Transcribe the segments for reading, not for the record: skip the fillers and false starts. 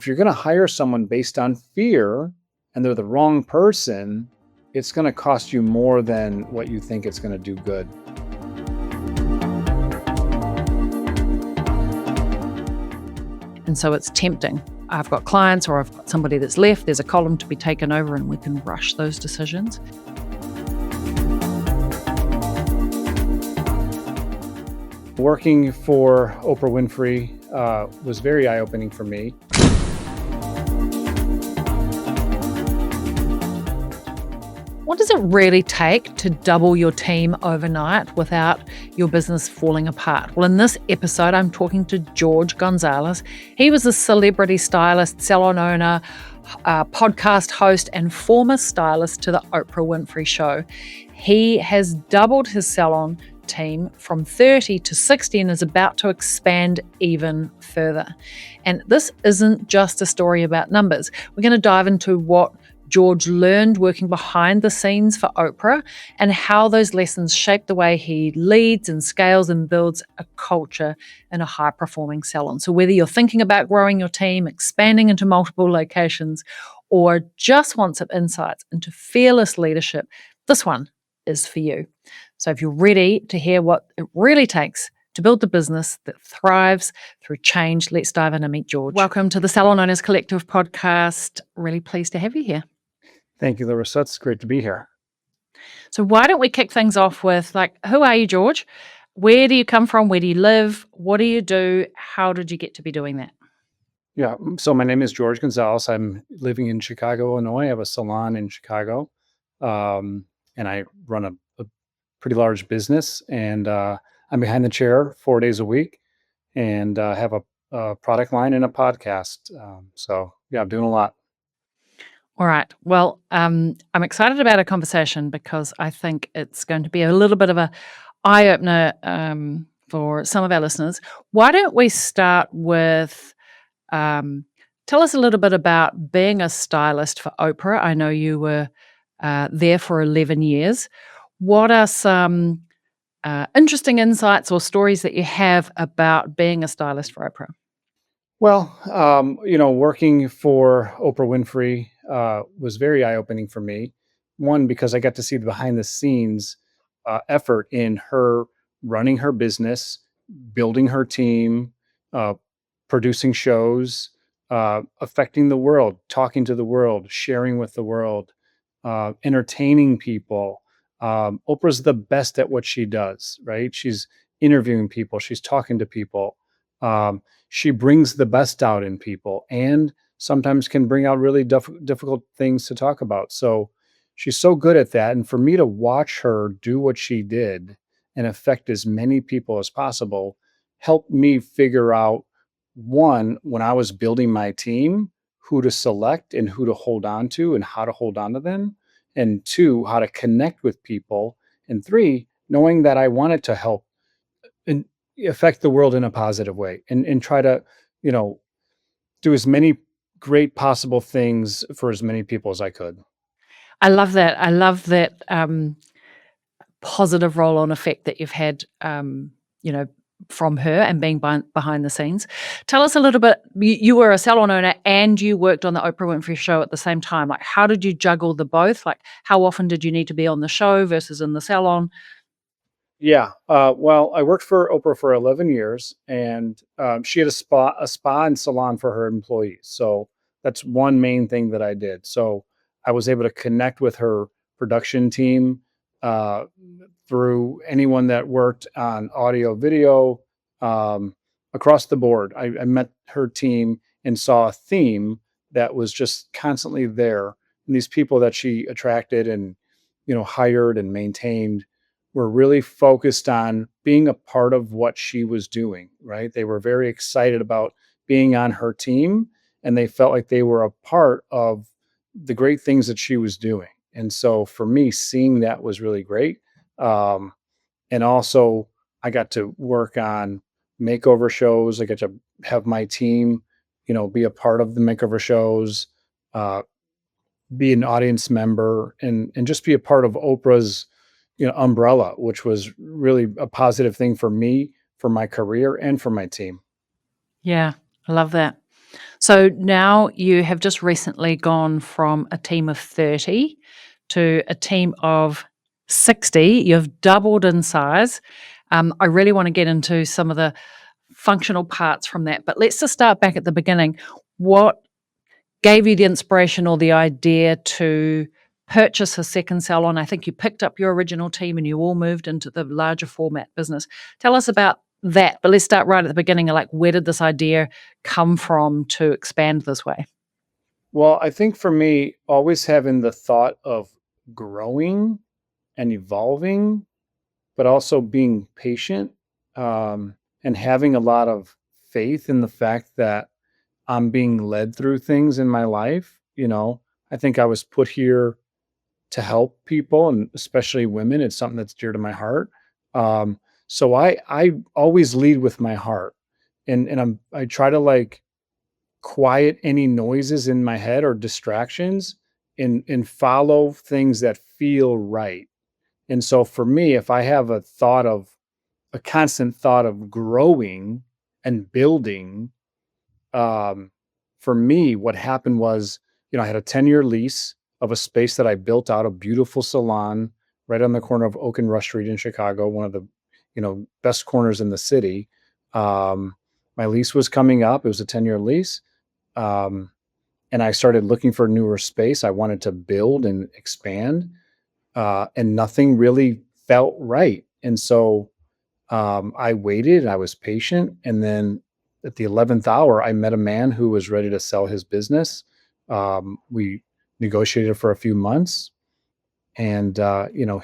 you're going to hire someone based on fear and they're the wrong person, it's going to cost you more than what you think it's going to do good. And so it's tempting. I've got clients or I've got somebody that's left, there's a column to be taken over and we can rush those decisions. Working for Oprah Winfrey was very eye-opening for me. What does it really take to double your team overnight without your business falling apart? Well, in this episode, I'm talking to George Gonzalez. He was a celebrity stylist, salon owner, podcast host, and former stylist to the Oprah Winfrey Show. He has doubled his salon team from 30 to 60 and is about to expand even further. And this isn't just a story about numbers. We're going to dive into what George learned working behind the scenes for Oprah and how those lessons shape the way he leads and scales and builds a culture in a high-performing salon. So whether you're thinking about growing your team, expanding into multiple locations, or just want some insights into fearless leadership, this one is for you. So if you're ready to hear what it really takes to build the business that thrives through change, let's dive in and meet George. Welcome to the Salon Owners Collective podcast. Really pleased to have you here. Thank you, Larissa. It's great to be here. So why don't we kick things off with, who are you, George? Where do you come from? Where do you live? What do you do? How did you get to be doing that? Yeah, so my name is George Gonzalez. I'm living in Chicago, Illinois. I have a salon in Chicago, and I run a pretty large business. And I'm behind the chair 4 days a week and have a product line and a podcast. So yeah, I'm doing a lot. All right. Well, I'm excited about our conversation because I think it's going to be a little bit of a eye-opener for some of our listeners. Why don't we start with, tell us a little bit about being a stylist for Oprah. I know you were there for 11 years. What are some interesting insights or stories that you have about being a stylist for Oprah? Well, working for Oprah Winfrey was very eye-opening for me. One, because I got to see the behind-the-scenes effort in her running her business, building her team, producing shows, affecting the world, talking to the world, sharing with the world, entertaining people. Oprah's the best at what she does, right? She's interviewing people, she's talking to people. She brings the best out in people and sometimes can bring out really difficult things to talk about. So she's so good at that. And for me to watch her do what she did and affect as many people as possible helped me figure out, one, when I was building my team, who to select and who to hold on to and how to hold on to them. And two, how to connect with people. And three, knowing that I wanted to help and affect the world in a positive way and try to, do as many great possible things for as many people as I could. I love that. I love that positive roll-on effect that you've had, from her and being behind the scenes. Tell us a little bit, you were a salon owner and you worked on the Oprah Winfrey Show at the same time. How did you juggle the both? How often did you need to be on the show versus in the salon? Yeah. Well, I worked for Oprah for 11 years and she had a spa and salon for her employees. So that's one main thing that I did. So I was able to connect with her production team through anyone that worked on audio, video, across the board. I met her team and saw a theme that was just constantly there. And these people that she attracted and, hired and maintained were really focused on being a part of what she was doing, right? They were very excited about being on her team and they felt like they were a part of the great things that she was doing. And so for me, seeing that was really great. And also I got to work on makeover shows. I got to have my team, be a part of the makeover shows, be an audience member and just be a part of Oprah's, umbrella, which was really a positive thing for me, for my career and for my team. Yeah, I love that. So now you have just recently gone from a team of 30 to a team of 60. You've doubled in size. I really want to get into some of the functional parts from that, but let's just start back at the beginning. What gave you the inspiration or the idea to purchase a second salon? I think you picked up your original team and you all moved into the larger format business. Tell us about that, but let's start right at the beginning. Like, where did this idea come from to expand this way? Well, I think for me, always having the thought of growing and evolving, but also being patient, and having a lot of faith in the fact that I'm being led through things in my life. I think I was put here to help people, and especially women. It's something that's dear to my heart. So I always lead with my heart, and I try to like quiet any noises in my head or distractions, and follow things that feel right. And so for me, if I have a constant thought of growing and building, um, for me, what happened was, I had a 10-year lease of a space that I built out, a beautiful salon right on the corner of Oak and Rush Street in Chicago, one of the, best corners in the city. Um, my lease was coming up. It was a 10-year lease. Um, and I started looking for newer space. I wanted to build and expand, and nothing really felt right. And so I waited, I was patient. And then at the 11th hour, I met a man who was ready to sell his business. We negotiated for a few months, and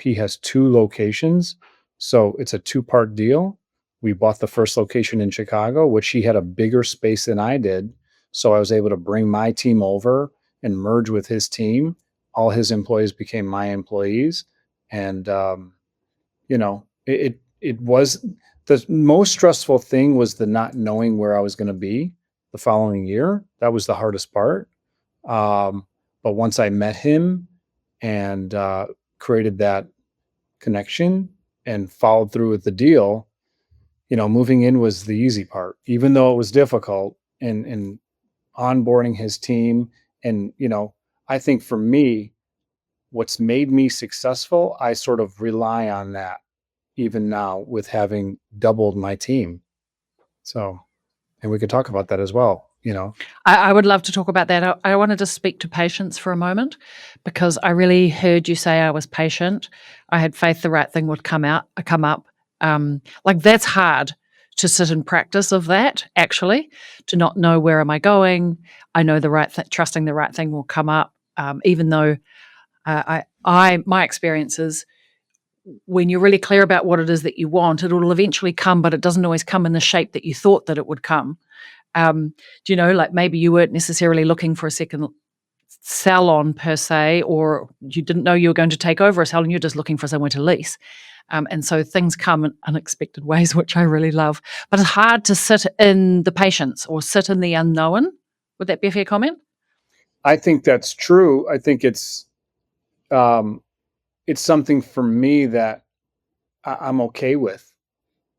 he has two locations. So it's a two-part deal. We bought the first location in Chicago, which he had a bigger space than I did. So I was able to bring my team over and merge with his team. All his employees became my employees. And it was the most stressful thing was the not knowing where I was going to be the following year. That was the hardest part. Um, but once I met him and created that connection and followed through with the deal, moving in was the easy part, even though it was difficult, and onboarding his team. And, I think for me, what's made me successful, I sort of rely on that even now with having doubled my team. So, and we could talk about that as well. I would love to talk about that. I wanted to speak to patience for a moment because I really heard you say I was patient. I had faith the right thing would come up. Like, that's hard to sit in practice of that, actually, to not know where am I going. I know trusting the right thing will come up, even though my experience is when you're really clear about what it is that you want, it will eventually come, but it doesn't always come in the shape that you thought that it would come. Like maybe you weren't necessarily looking for a second salon per se, or you didn't know you were going to take over a salon, you're just looking for somewhere to lease. And so things come in unexpected ways, which I really love. But it's hard to sit in the patience or sit in the unknown. Would that be a fair comment? I think that's true. I think um, it's something for me that I'm okay with.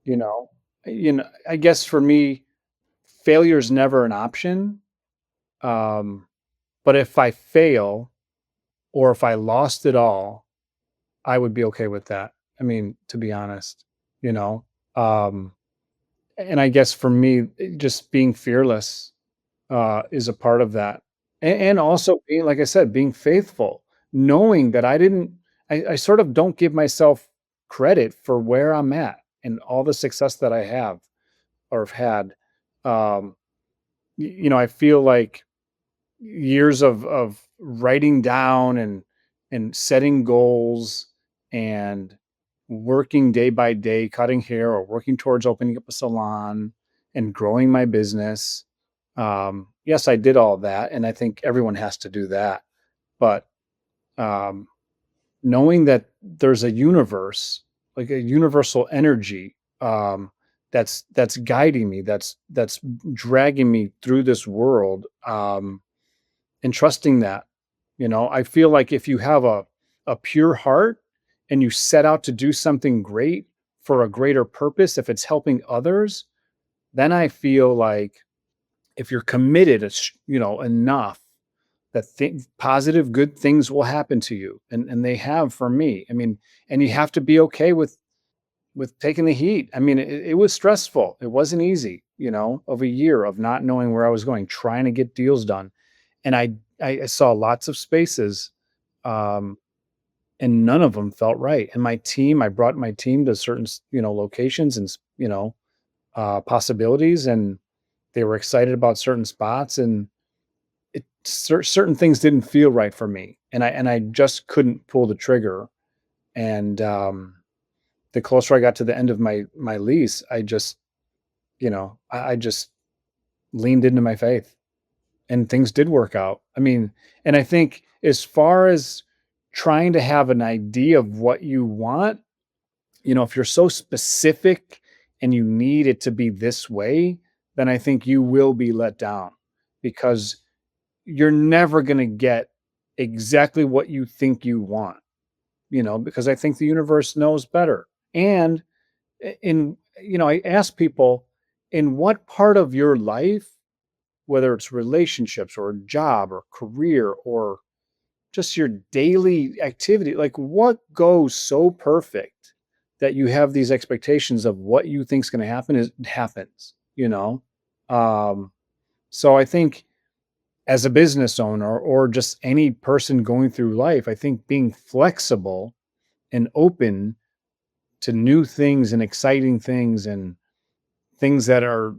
You know, I guess for me, failure is never an option. Um, but if I fail or if I lost it all, I would be okay with that. I mean, to be honest, you know, um, and I guess for me, just being fearless is a part of that, and also being, like I said, being faithful, knowing that I sort of don't give myself credit for where I'm at and all the success that I have or have had. Um, I feel like years of writing down and setting goals and working day by day, cutting hair or working towards opening up a salon and growing my business. Yes, I did all that, and I think everyone has to do that. But um, knowing that there's a universe, like a universal energy, that's guiding me, that's dragging me through this world, and trusting that. I feel like if you have a pure heart and you set out to do something great for a greater purpose, if it's helping others, then I feel like if you're committed, enough that positive, good things will happen to you, and they have for me. I mean, and you have to be okay with taking the heat. I mean, it was stressful. It wasn't easy, of a year of not knowing where I was going, trying to get deals done, and I saw lots of spaces, um, and none of them felt right. And I brought my team to certain locations and possibilities, and they were excited about certain spots, and certain things didn't feel right for me, and I just couldn't pull the trigger. And the closer I got to the end of my lease, I just leaned into my faith, and things did work out. I mean, and I think as far as trying to have an idea of what you want, if you're so specific and you need it to be this way, then I think you will be let down, because you're never going to get exactly what you think you want, because I think the universe knows better. And I ask people, in what part of your life, whether it's relationships or a job or career or just your daily activity, like what goes so perfect that you have these expectations of what you think is going to happen is happens, Um, so I think as a business owner or just any person going through life, I think being flexible and open to new things and exciting things and things that are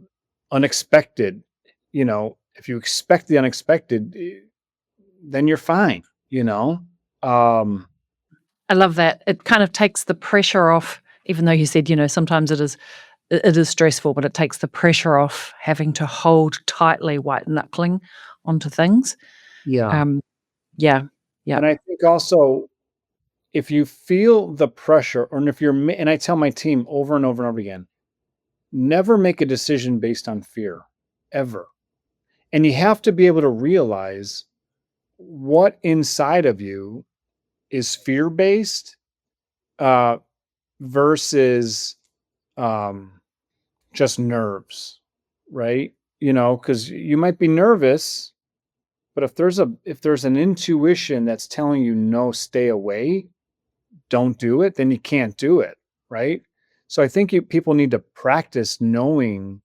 unexpected, if you expect the unexpected, then you're fine, you know? Um, I love that. It kind of takes the pressure off, even though you said, sometimes it is stressful, but it takes the pressure off having to hold tightly white knuckling onto things. yeah. Um, yeah, yeah. And I think also, if you feel the pressure, or if and I tell my team over and over and over again, never make a decision based on fear, ever. And you have to be able to realize what inside of you is fear based, uh, versus um, just nerves, right? Because you might be nervous, but if there's an intuition that's telling you no, stay away, don't do it, then you can't do it, right? So I think people need to practice knowing,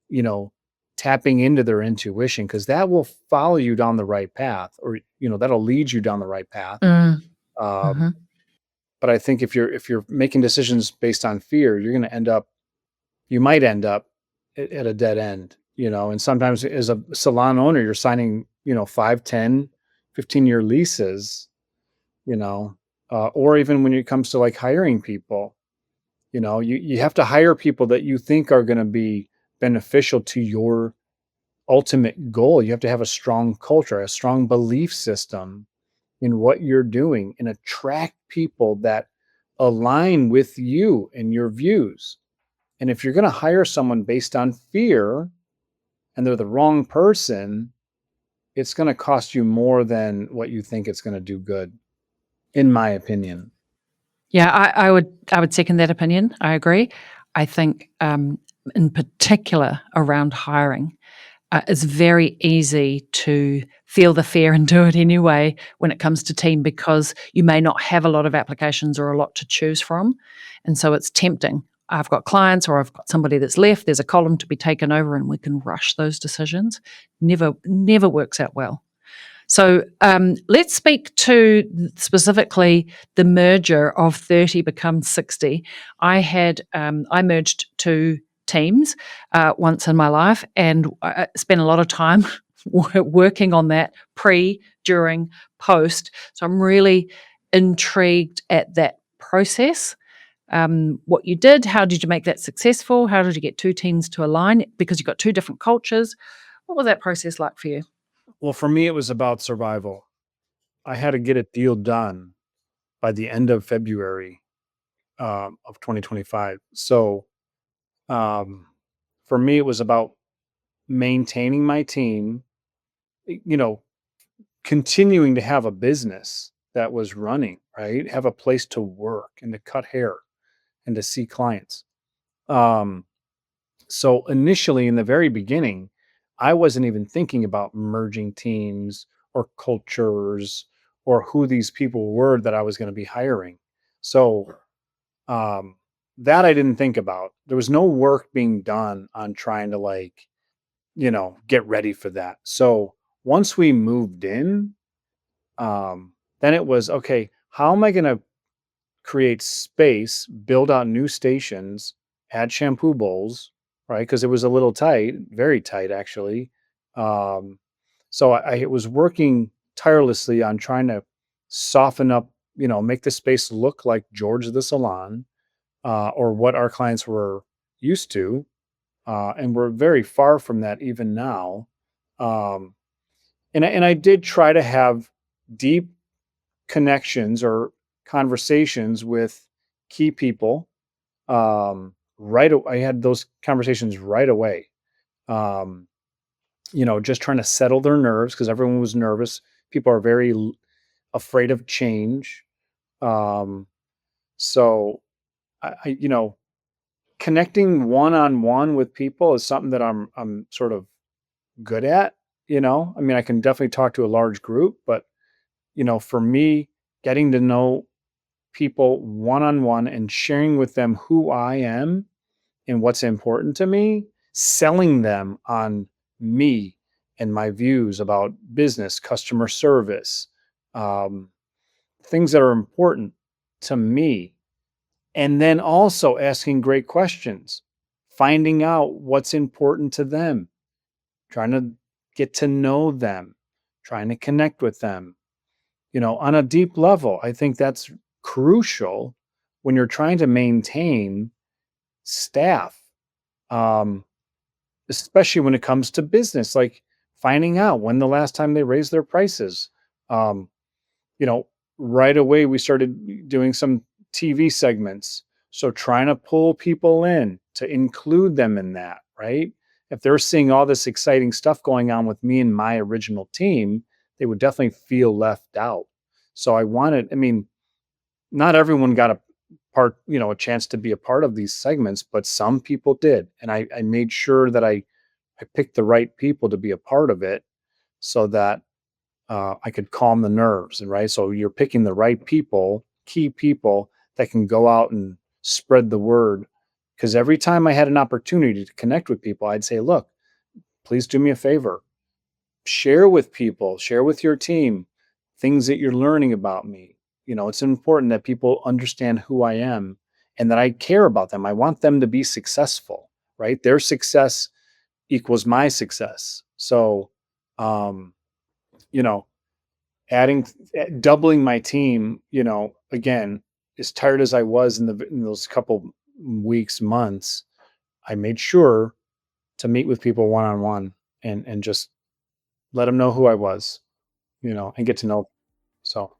you know, tapping into their intuition, because that will follow you down the right path, or that'll lead you down the right path. Mm, Um, mhm. but I think if you're making decisions based on fear, you might end up at a dead end, and sometimes as a salon owner, you're signing, 5, 10, 15-year leases, you know, or even when it comes to like hiring people, you have to hire people that you think are going to be beneficial to your ultimate goal. You have to have a strong culture, a strong belief system in what you're doing, and attract people that align with you and your views. And if you're going to hire someone based on fear and they're the wrong person, it's going to cost you more than what you think it's going to do good, in my opinion. Yeah, I would second that opinion. I agree. I think, in particular around hiring, it's very easy to feel the fear and do it anyway when it comes to team, because you may not have a lot of applications or a lot to choose from, and so it's tempting. I've got clients or I've got somebody that's left, there's a column to be taken over, and we can rush those decisions. Never works out well. So let's speak to specifically the merger of 30 becomes 60. I merged two teams once in my life, and I spent a lot of time working on that pre, during, post. So I'm really intrigued at that process. What you did, how did you make that successful? How did you get two teams to align? Because you've got two different cultures. What was that process like for you? Well, for me, it was about survival. I had to get a deal done by the end of February, of 2025. So um, for me, it was about maintaining my team, you know, continuing to have a business that was running, right? Have a place to work and to cut hair and to see clients. Um, so initially, in the very beginning, I wasn't even thinking about merging teams or cultures or who these people were that I was going to be hiring. So um, that I didn't think about. There was no work being done on trying to get ready for that. So once we moved in, then it was okay. How am I going to create space, build out new stations, add shampoo bowls, right? Because it was a little tight, very tight actually. Um, so I was working tirelessly on trying to soften up, make the space look like George the Salon, or what our clients were used to. And we're very far from that even now. Um, and I did try to have deep connections or conversations with key people. I had those conversations right away. Um, just trying to settle their nerves because everyone was nervous. People are very afraid of change. Um, so I connecting one on one with people is something that I'm sort of good at. I mean, I can definitely talk to a large group, but for me, getting to know people one on one and sharing with them who I am and what's important to me, selling them on me and my views about business, customer service, um, things that are important to me. And then also asking great questions, finding out what's important to them, trying to get to know them, trying to connect with them, on a deep level. I think that's crucial when you're trying to maintain staff, um, especially when it comes to business, like finding out when the last time they raised their prices. Um, you know, right away we started doing some TV segments. So trying to pull people in to include them in that, right? If they're seeing all this exciting stuff going on with me and my original team, they would definitely feel left out. So I mean, not everyone got a chance to be a part of these segments, but some people did. And I made sure that I picked the right people to be a part of it so that I could calm the nerves. And right. So you're picking the right people, key people that can go out and spread the word. Because every time I had an opportunity to connect with people, I'd say, look, please do me a favor. Share with people, share with your team things that you're learning about me. It's important that people understand who I am and that I care about them. I want them to be successful, right? Their success equals my success. So, um, you know, adding, doubling my team, again, as tired as I was in those couple weeks, months, I made sure to meet with people one on one and just let them know who I was, and get to know. So,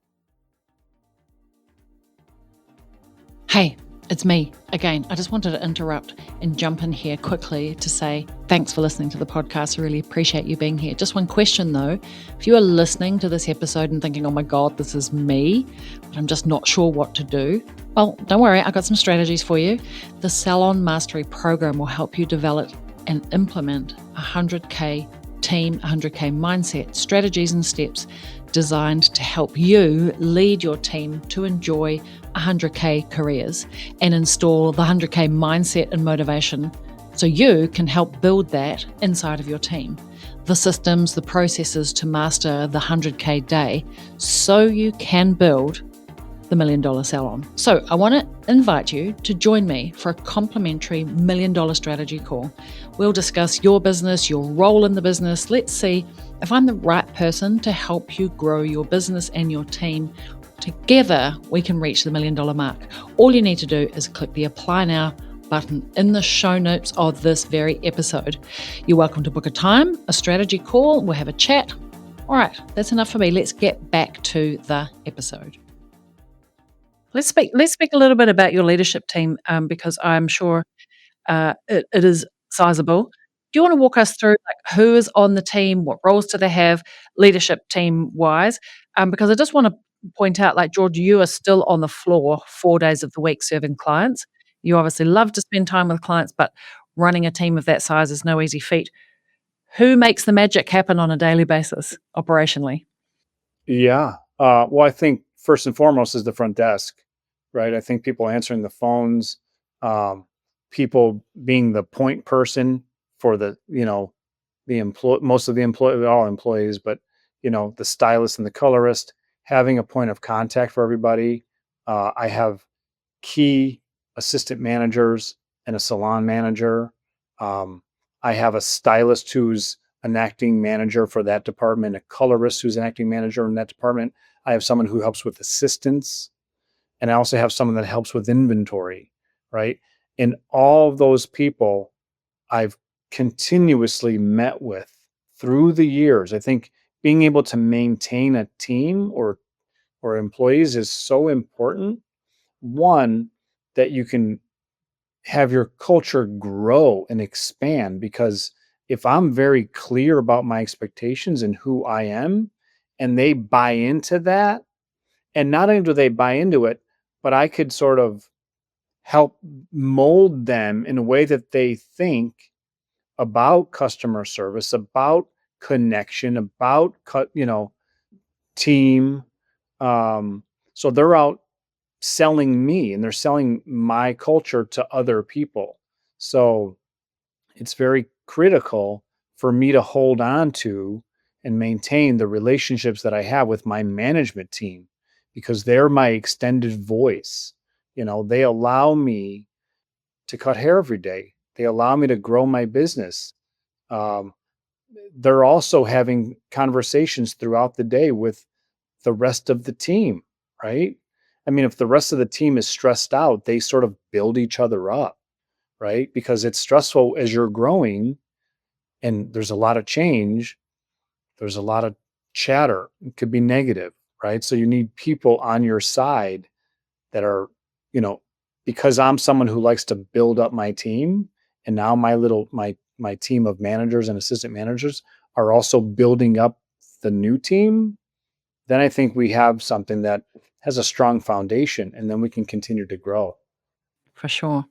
Hey, it's me again. I just wanted to interrupt and jump in here quickly to say thanks for listening to the podcast. I really appreciate you being here. Just one question though. If you are listening to this episode and thinking, oh my God, this is me, but I'm just not sure what to do, well, don't worry. I've got some strategies for you. The Salon Mastery program will help you develop and implement 100K team, 100K mindset, strategies and steps designed to help you lead your team to enjoy 100K careers and install the 100K mindset and motivation so you can help build that inside of your team. The systems, the processes to master the 100K day so you can build the $1 Million Salon. So I want to invite you to join me for a complimentary $1 Million strategy call. We'll discuss your business, your role in the business. Let's see if I'm the right person to help you grow your business and your team. Together, we can reach the $1 Million mark. All you need to do is click the Apply Now button in the show notes of this very episode. You're welcome to book a time, a strategy call. We'll have a chat. All right, that's enough for me. Let's get back to the episode. Let's speak a little bit about your leadership team, because I'm sure it is sizable. Do you want to walk us through like who is on the team, what roles do they have, leadership team wise? Because I just want to point out, like George, you are still on the floor 4 days of the week serving clients. You obviously love to spend time with clients, but running a team of that size is no easy feat. Who makes the magic happen on a daily basis operationally? Yeah. Well, I think first and foremost is the front desk, right? I think people answering the phones, um, people being the point person for the employ most of the employee, all employees, but the stylist and the colorist, having a point of contact for everybody. I have key assistant managers and a salon manager. Um, I have a stylist who's an acting manager for that department, a colorist who's an acting manager in that department. I have someone who helps with assistance, and I also have someone that helps with inventory, right? And all of those people I've continuously met with through the years. I think being able to maintain a team or employees is so important. One, that you can have your culture grow and expand, because if I'm very clear about my expectations and who I am, and they buy into that, and not only do they buy into it, but I could sort of help mold them in a way that they think about customer service, about connection, about team. Um, so they're out selling me and they're selling my culture to other people. So it's very critical for me to hold on to and maintain the relationships that I have with my management team, because they're my extended voice. They allow me to cut hair every day. They allow me to grow my business. Um, they're also having conversations throughout the day with the rest of the team, right? I mean, if the rest of the team is stressed out, they sort of build each other up, right? Because it's stressful as you're growing and there's a lot of change, there's a lot of chatter, it could be negative, right? So you need people on your side that are, you know, because I'm someone who likes to build up my team, and now my team of managers and assistant managers are also building up the new team, then I think we have something that has a strong foundation, and then we can continue to grow. For sure.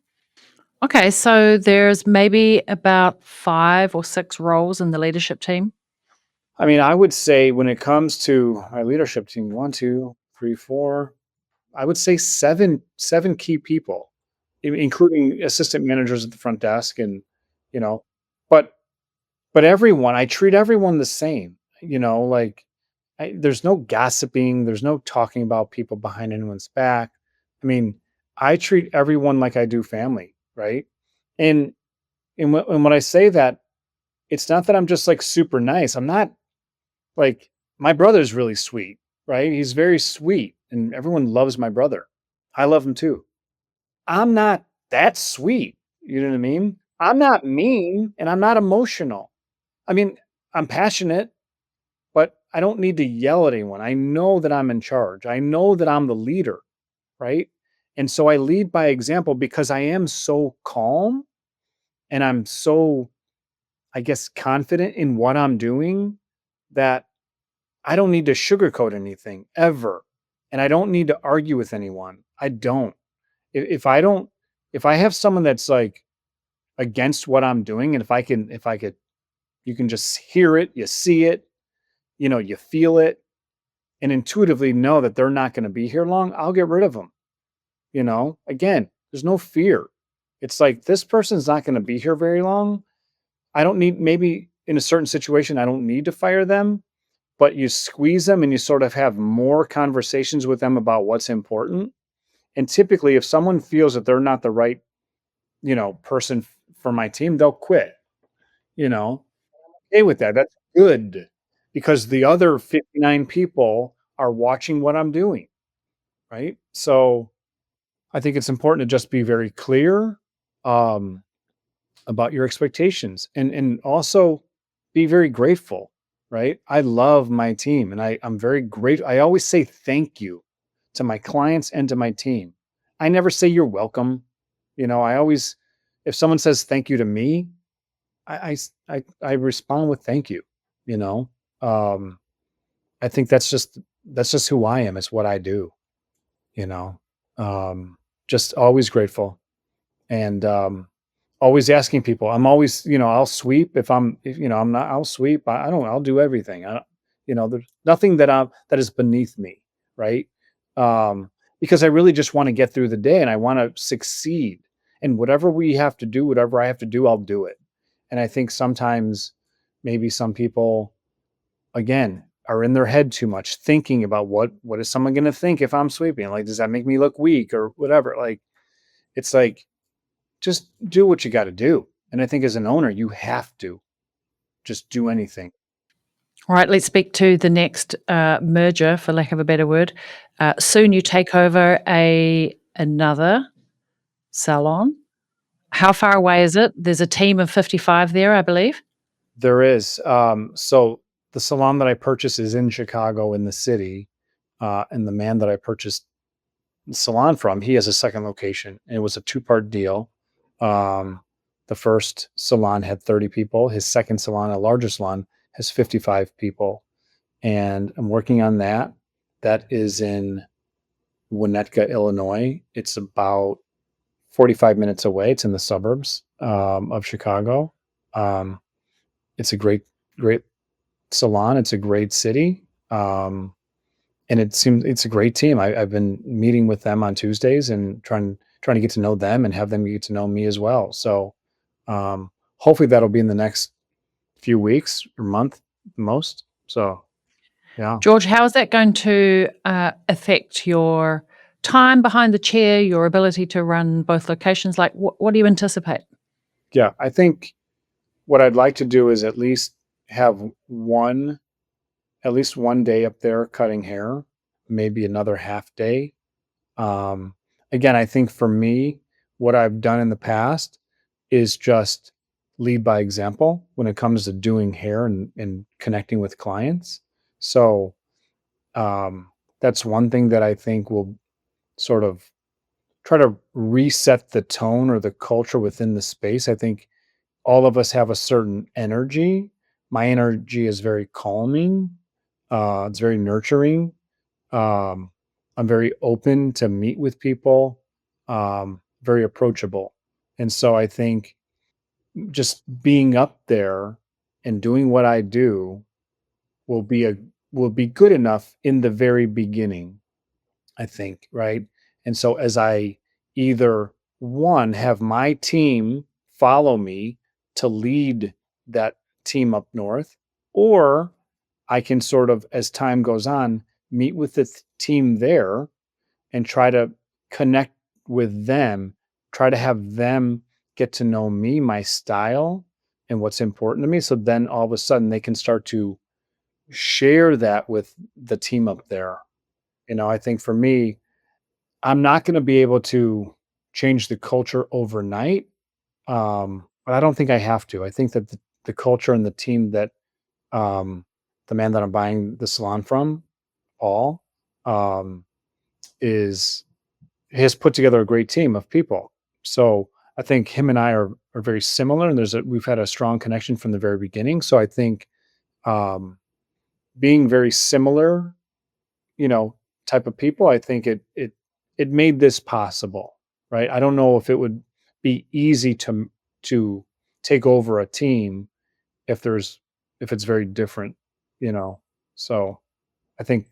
Okay, so there's maybe about 5 or 6 roles in the leadership team. I mean, I would say when it comes to my leadership team, one, two, three, four, I would say seven key people, including assistant managers at the front desk, and you know, but everyone, I treat everyone the same. Like there's no gossiping, there's no talking about people behind anyone's back. I mean, I treat everyone like I do family, right? And when I say that, it's not that I'm just like super nice. I'm not like my brother's really sweet, right? He's very sweet, and everyone loves my brother. I love him too. I'm not that sweet. You know what I mean? I'm not mean and I'm not emotional. I mean, I'm passionate, but I don't need to yell at anyone. I know that I'm in charge. I know that I'm the leader, right? And so I lead by example because I am so calm and I'm so, I guess, confident in what I'm doing that I don't need to sugarcoat anything ever. And I don't need to argue with anyone. I don't. If I don't, if I have someone that's like against what I'm doing, and if I could, you can just hear it, you see it, you feel it, and intuitively know that they're not going to be here long, I'll get rid of them. Again, there's no fear. It's like this person's not going to be here very long. I don't need, maybe in a certain situation, I don't need to fire them, but you squeeze them and you sort of have more conversations with them about what's important. And typically, if someone feels that they're not the right, person for my team, they'll quit. You know, okay with that. That's good because the other 59 people are watching what I'm doing. Right. So I think it's important to just be very clear um, about your expectations, and also be very grateful. Right. I love my team and I'm very grateful. I always say thank you to my clients and to my team. I never say you're welcome. I always, if someone says thank you to me, I respond with thank you. You know, um, I think that's just who I am. It's what I do. You know, um, just always grateful and always asking people. I'm always, I'll sweep if I'm not, I'll sweep. I'll do everything. There's nothing that is beneath me. Right. Um, because I really just want to get through the day and I want to succeed, and whatever we have to do, whatever I have to do, I'll do it. And I think sometimes maybe some people, again, are in their head too much, thinking about what is someone going to think if I'm sweeping? Like, does that make me look weak or whatever? Like, it's like, just do what you got to do. And I think as an owner, you have to just do anything. All right, let's speak to the next merger, for lack of a better word. Soon you take over another salon. How far away is it? There's a team of 55 there, I believe. There is. So the salon that I purchased is in Chicago in the city. And the man that I purchased the salon from, he has a second location. And it was a two-part deal. Um, the first salon had 30 people. His second salon, a larger salon, has 55 people. And I'm working on that. That is in Winnetka, Illinois. It's about 45 minutes away. It's in the suburbs of Chicago. Um, it's a great salon. It's a great city. And it's a great team. I've been meeting with them on Tuesdays and trying to get to know them and have them get to know me as well. So hopefully that'll be in the next few weeks or month most. So yeah. George, how is that going to affect your time behind the chair, your ability to run both locations? Like, what do you anticipate? Yeah, I think what I'd like to do is have one, at least one day up there cutting hair, maybe another half day. Um, Again, I think for me, what I've done in the past is just lead by example when it comes to doing hair and connecting with clients. So that's one thing that I think will sort of try to reset the tone or the culture within the space. I think all of us have a certain energy. My energy is very calming. It's very nurturing. Um, I'm very open to meet with people, very approachable. And so I think just being up there and doing what I do will be a will be good enough in the very beginning, I think, right? And so as I either one have my team follow me to lead that team up north, or I can sort of, as time goes on, meet with the team there and try to connect with them, try to have them get to know me, my style, and what's important to me. So then all of a sudden they can start to share that with the team up there. I think for me, I'm not going to be able to change the culture overnight. But I don't think I have to. I think that the culture and the team that the man that I'm buying the salon from, Paul, um, is has put together a great team of people. So I think him and I are very similar, and we've had a strong connection from the very beginning. So I think um, being very similar, you know, type of people, I think it made this possible, right? I don't know if it would be easy to take over a team if if it's very different, you know. So I think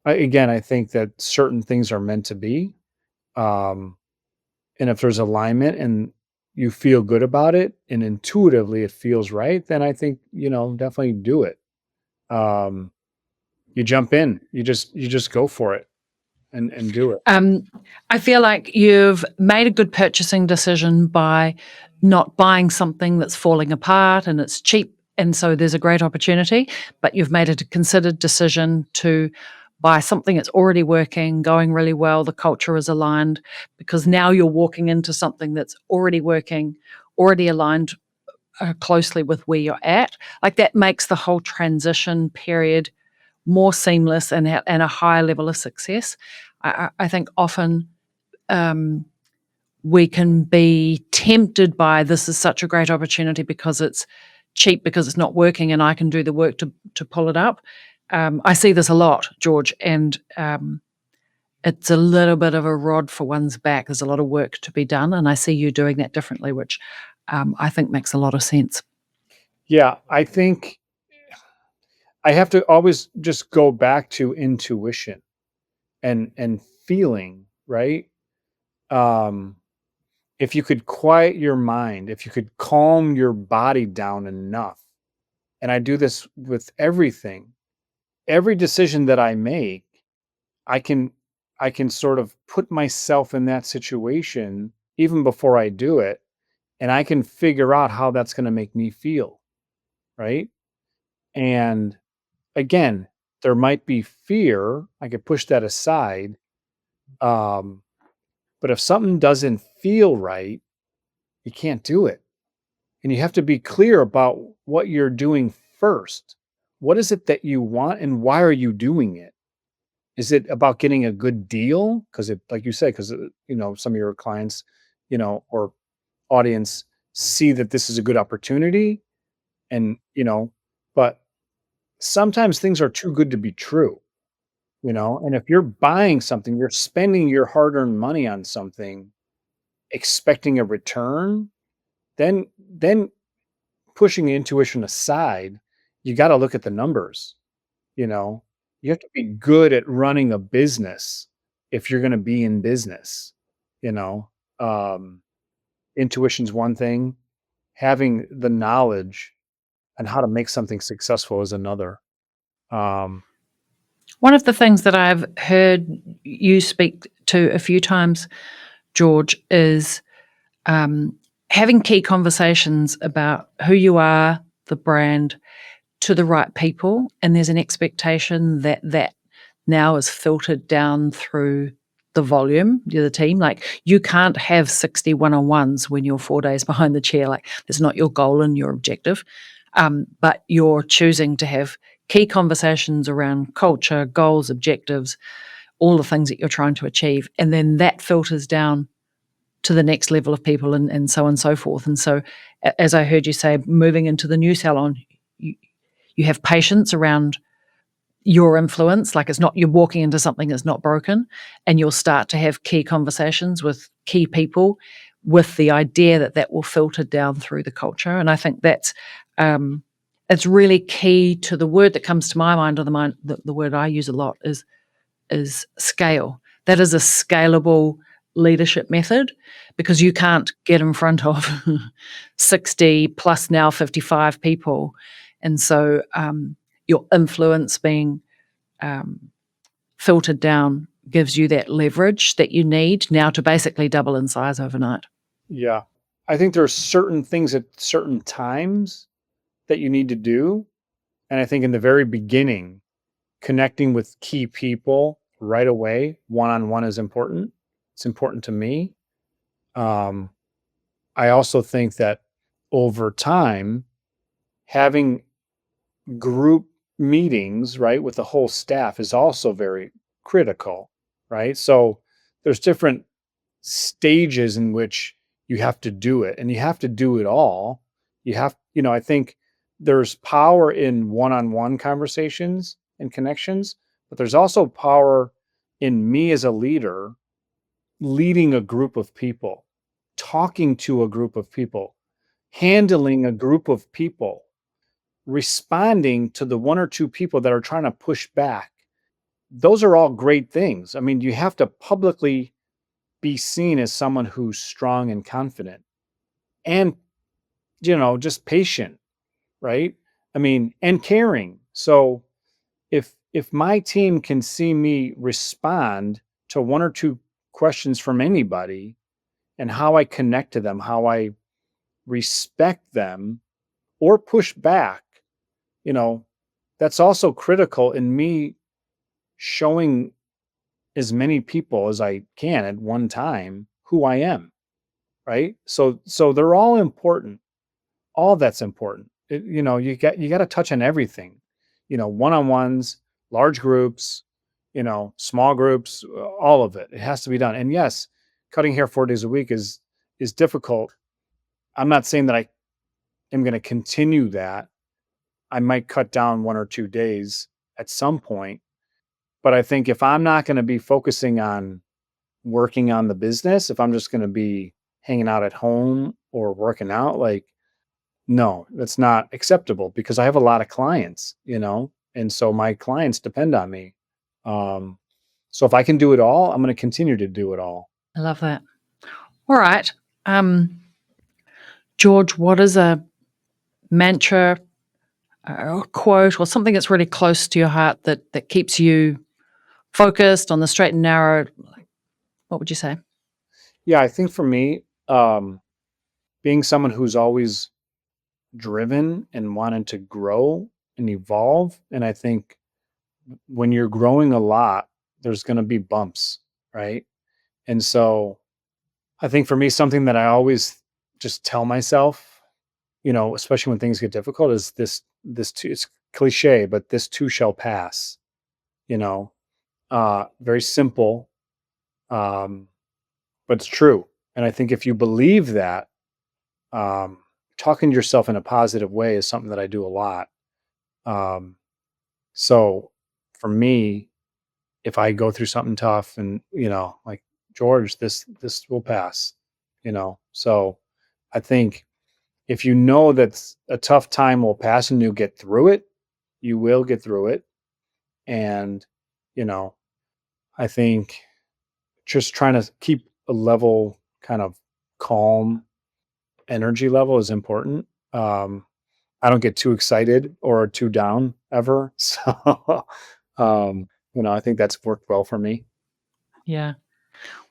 I think that certain things are meant to be. Um, and if there's alignment and you feel good about it and intuitively it feels right, then I think, definitely do it. Um, you jump in, you just go for it and do it. Um, I feel like you've made a good purchasing decision by not buying something that's falling apart and it's cheap, and so there's a great opportunity, but you've made a considered decision to buy something that's already working, going really well, the culture is aligned, because now you're walking into something that's already working, already aligned closely with where you're at. Like, that makes the whole transition period more seamless and a higher level of success. I think often we can be tempted by, this is such a great opportunity because it's cheap, because it's not working, and I can do the work to pull it up. I see this a lot, George, and it's a little bit of a rod for one's back. There's a lot of work to be done, and I see you doing that differently, which, I think makes a lot of sense. Yeah, I think I have to always just go back to intuition and feeling, right? Um, if you could quiet your mind, if you could calm your body down enough, and I do this with everything, every decision that I make, I can I can sort of put myself in that situation even before I do it, and I can figure out how that's going to make me feel, right? And again, there might be fear. I could push that aside. Um, but if something doesn't feel right, you can't do it. And you have to be clear about what you're doing first. What is it that you want and why are you doing it? Is it about getting a good deal? Because it, like you said, because some of your clients, or audience see that this is a good opportunity, and but sometimes things are too good to be true. And if you're buying something, you're spending your hard-earned money on something, expecting a return, then pushing intuition aside, you got to look at the numbers. You know, you have to be good at running a business if you're going to be in business. You know, um, Intuition's one thing, having the knowledge and how to make something successful is another. Um, One of the things that I've heard you speak to a few times, George, is um, having key conversations about who you are, the brand, to the right people, and there's an expectation that that now is filtered down through the volume, the team. Like, you can't have 60 one-on-ones when you're 4 days behind the chair. Like, that's not your goal and your objective. But you're choosing to have key conversations around culture, goals, objectives, all the things that you're trying to achieve. And then that filters down to the next level of people, and so on and so forth. And so, as I heard you say, moving into the new salon, you, you have patience around your influence. Like, it's not, you're walking into something that's not broken, and you'll start to have key conversations with key people with the idea that that will filter down through the culture. And I think that's um, it's really key to the word that comes to my mind, or the word I use a lot is scale. That is a scalable leadership method, because you can't get in front of 60 plus now 55 people. And so your influence being um, filtered down gives you that leverage that you need now to basically double in size overnight. yeah, I think there are certain things at certain times that you need to do, and I think in the very beginning, connecting with key people right away, one on one is important. It's important to me. Um, I also think that over time, having group meetings, right, with the whole staff is also very critical, right? So there's different stages in which you have to do it, and you have to do it all. I think there's power in one-on-one conversations and connections, but there's also power in me as a leader leading a group of people, talking to a group of people, handling a group of people, responding to the one or two people that are trying to push back. Those are all great things. I mean, you have to publicly be seen as someone who's strong and confident and, just patient, right? I mean, and caring. So if my team can see me respond to one or two questions from anybody and how I connect to them, how I respect them or push back, you know, that's also critical in me showing as many people as I can at one time who I am, right? So they're all important. All that's important. You got to touch on everything. One-on-ones, large groups, small groups, all of it. It has to be done. And yes, cutting hair 4 days a week is difficult. I'm not saying that I am going to continue that. I might cut down 1 or 2 days at some point, But I think if I'm not going to be focusing on working on the business, if I'm just going to be hanging out at home or working out, like, no, that's not acceptable because I have a lot of clients, and so my clients depend on me. Um, so if I can do it all, I'm going to continue to do it all. I love that. All right. George, what is a mantra or quote or something that's really close to your heart that keeps you focused on the straight and narrow? What would you say? Yeah, I think for me, being someone who's always driven and wanted to grow and evolve, and I think when you're growing a lot, there's going to be bumps, right? And so I think for me, something that I always just tell myself, especially when things get difficult, is this too, it's cliche, but this too shall pass, you know, very simple, um, but it's true. And I think if you believe that, talking to yourself in a positive way is something that I do a lot. Um, so for me, if I go through something tough and, like, George, this will pass, So I think if you know that a tough time will pass and you'll get through it, you will get through it. And, you know, I think just trying to keep a level, kind of calm energy level is important. I don't get too excited or too down ever. So, I think that's worked well for me. Yeah.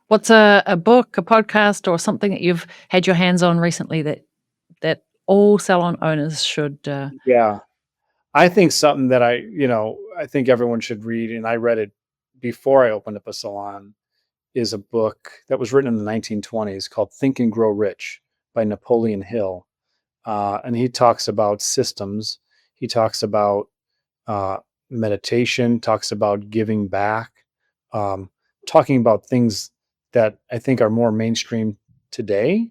What's a book, a podcast, or something that you've had your hands on recently that all salon owners should? Yeah. I think something that I think everyone should read, and I read it before I opened up a salon, is a book that was written in the 1920s called Think and Grow Rich by Napoleon Hill. And he talks about systems. He talks about uh, meditation, talks about giving back, um, talking about things that I think are more mainstream today.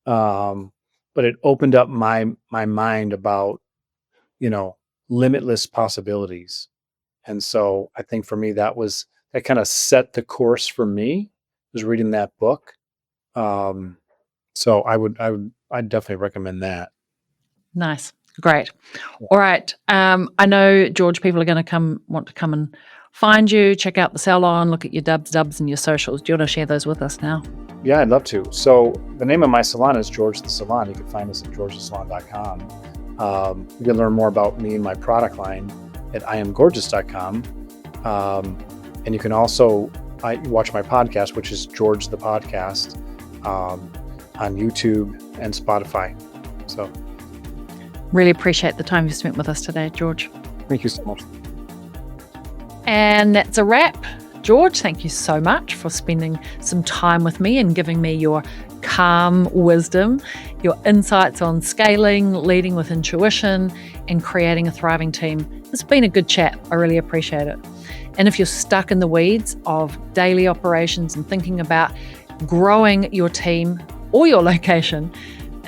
But it opened up my mind about, you know, limitless possibilities. And so I think for me, that kind of set the course for me, was reading that book. Um, so I'd definitely recommend that. Nice. Great. Yeah. All right. I know, George, people are going to want to come and find you, check out the salon, look at your dubs and your socials. Do you want to share those with us now? Yeah, I'd love to. So the name of my salon is George the Salon. You can find us at georgethesalon.com. You can learn more about me and my product line at iamgorgeous.com. And you can also watch my podcast, which is George the Podcast, on YouTube and Spotify. So Really appreciate the time you spent with us today, George. thank you so much. And that's a wrap. George, thank you so much for spending some time with me and giving me your calm wisdom, your insights on scaling, leading with intuition, and creating a thriving team. It's been a good chat. I really appreciate it. And if you're stuck in the weeds of daily operations and thinking about growing your team or your location,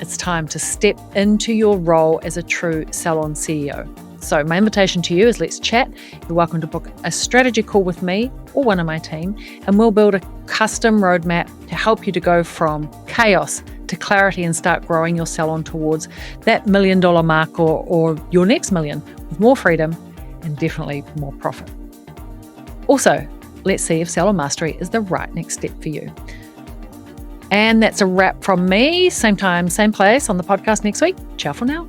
it's time to step into your role as a true salon CEO. So my invitation to you is let's chat. You're welcome to book a strategy call with me or one of my team, and we'll build a custom roadmap to help you to go from chaos to clarity and start growing your salon towards that $1 million mark or your next million with more freedom and definitely more profit. Also, let's see if Salon Mastery is the right next step for you. And that's a wrap from me. Same time, same place on the podcast next week. Ciao for now.